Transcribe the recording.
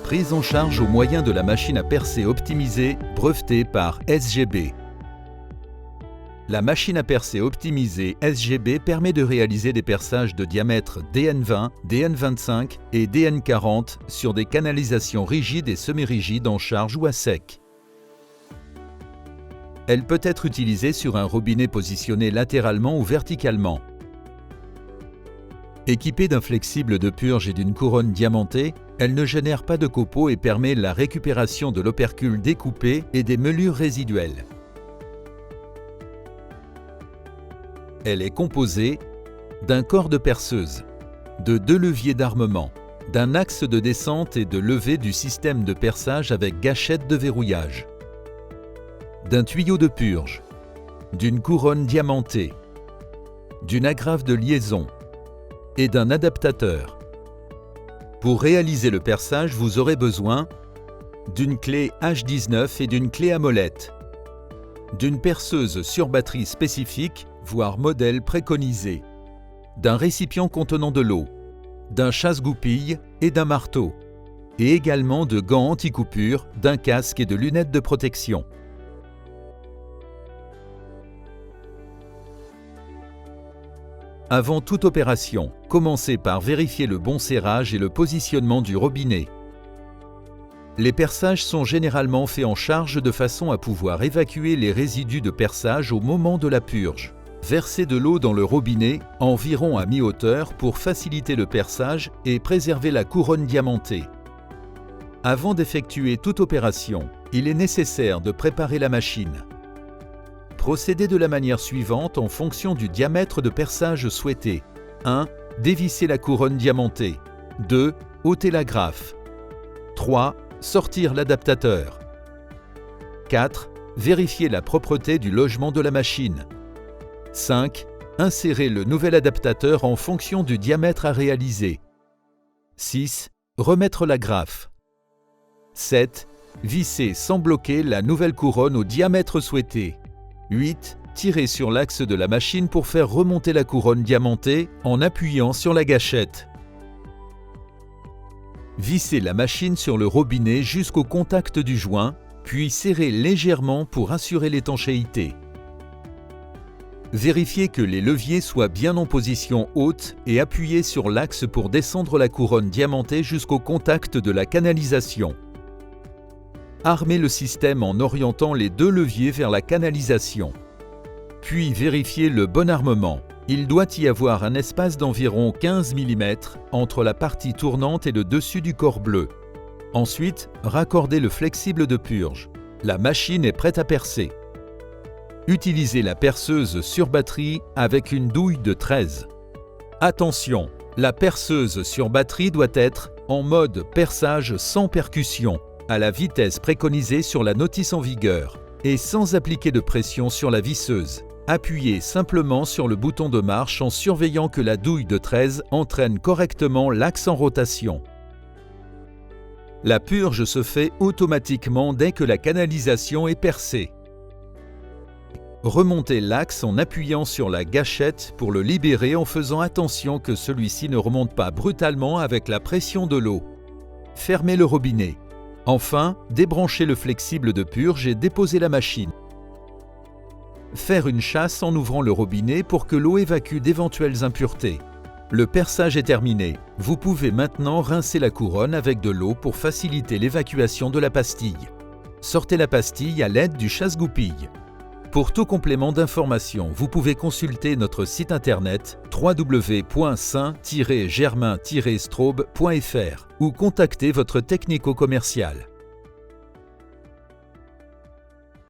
Prise en charge au moyen de la machine à percer optimisée brevetée par SGB. La machine à percer optimisée SGB permet de réaliser des perçages de diamètre DN20, DN25 et DN40 sur des canalisations rigides et semi-rigides en charge ou à sec. Elle peut être utilisée sur un robinet positionné latéralement ou verticalement. Équipée d'un flexible de purge et d'une couronne diamantée, elle ne génère pas de copeaux et permet la récupération de l'opercule découpé et des melures résiduelles. Elle est composée d'un corps de perceuse, de 2 leviers d'armement, d'un axe de descente et de levée du système de perçage avec gâchette de verrouillage, d'un tuyau de purge, d'une couronne diamantée, d'une agrafe de liaison et d'un adaptateur. Pour réaliser le perçage, vous aurez besoin d'une clé H19 et d'une clé à molette, d'une perceuse sur batterie spécifique, voire modèle préconisé, d'un récipient contenant de l'eau, d'un chasse-goupille et d'un marteau, et également de gants anti-coupure, d'un casque et de lunettes de protection. Avant toute opération, commencez par vérifier le bon serrage et le positionnement du robinet. Les perçages sont généralement faits en charge de façon à pouvoir évacuer les résidus de perçage au moment de la purge. Versez de l'eau dans le robinet, environ à mi-hauteur, pour faciliter le perçage et préserver la couronne diamantée. Avant d'effectuer toute opération, il est nécessaire de préparer la machine. Procédez de la manière suivante en fonction du diamètre de perçage souhaité. 1. Dévisser la couronne diamantée. 2. Ôter l'agrafe. 3. Sortir l'adaptateur. 4. Vérifier la propreté du logement de la machine. 5. Insérer le nouvel adaptateur en fonction du diamètre à réaliser. 6. Remettre l'agrafe. 7. Visser sans bloquer la nouvelle couronne au diamètre souhaité. 8. Tirer sur l'axe de la machine pour faire remonter la couronne diamantée en appuyant sur la gâchette. Vissez la machine sur le robinet jusqu'au contact du joint, puis serrez légèrement pour assurer l'étanchéité. Vérifiez que les leviers soient bien en position haute et appuyez sur l'axe pour descendre la couronne diamantée jusqu'au contact de la canalisation. Armez le système en orientant les 2 leviers vers la canalisation. Puis vérifiez le bon armement. Il doit y avoir un espace d'environ 15 mm entre la partie tournante et le dessus du corps bleu. Ensuite, raccordez le flexible de purge. La machine est prête à percer. Utilisez la perceuse sur batterie avec une douille de 13. Attention, la perceuse sur batterie doit être en mode perçage sans percussion, à la vitesse préconisée sur la notice en vigueur et sans appliquer de pression sur la visseuse. Appuyez simplement sur le bouton de marche en surveillant que la douille de 13 entraîne correctement l'axe en rotation. La purge se fait automatiquement dès que la canalisation est percée. Remontez l'axe en appuyant sur la gâchette pour le libérer en faisant attention que celui-ci ne remonte pas brutalement avec la pression de l'eau. Fermez le robinet. Enfin, débranchez le flexible de purge et déposez la machine. Faire une chasse en ouvrant le robinet pour que l'eau évacue d'éventuelles impuretés. Le perçage est terminé. Vous pouvez maintenant rincer la couronne avec de l'eau pour faciliter l'évacuation de la pastille. Sortez la pastille à l'aide du chasse-goupille. Pour tout complément d'information, vous pouvez consulter notre site internet www.saint-germain-straube.fr ou contacter votre technico-commercial.